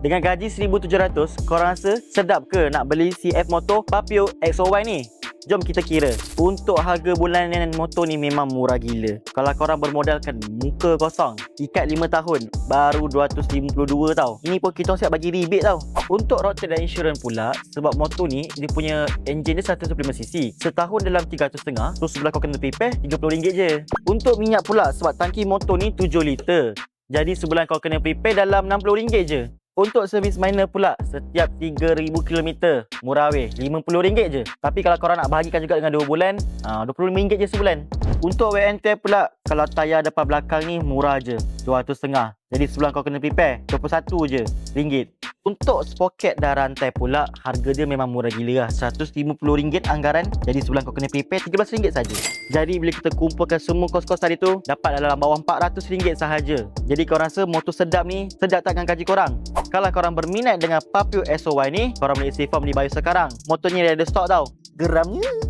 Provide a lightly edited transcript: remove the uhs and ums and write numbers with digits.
Dengan gaji 1,700, korang rasa sedap ke nak beli CF motor Papio XOY ni? Jom kita kira. Untuk harga bulanan motor ni memang murah gila. Kalau korang bermodalkan muka kosong, ikat 5 tahun, baru 252 tau. Ini pun kita siap bagi rebate tau. Untuk road tax dan insurans pula, sebab motor ni dia punya enjin dia 115cc. Setahun dalam 300.5, so sebelah kau kena prepare RM30 je. Untuk minyak pula, sebab tangki motor ni 7 liter. Jadi sebulan kau kena prepare dalam RM60 je. Untuk servis minor pula, setiap 3,000 km, murah weh, RM50 je. Tapi kalau korang nak bahagikan juga dengan 2 bulan, RM25 je sebulan. Untuk wear and tear pula, kalau tayar depan belakang ni murah je, 200.5. Jadi sebulan kau kena prepare, RM21 je ringgit. Untuk sprocket dan rantai pula, harga dia memang murah gila lah, RM150 anggaran. Jadi sebulan kau kena prepare RM13 saja. Jadi bila kita kumpulkan semua kos-kos tadi tu, dapat dalam bawah RM400 sahaja. Jadi korang rasa motor sedap ni, sedap tak dengan gaji korang? Kalau korang berminat dengan Papio SOY ni, korang boleh isi form di bio sekarang. Motor ni ada stok tau. Geramnya.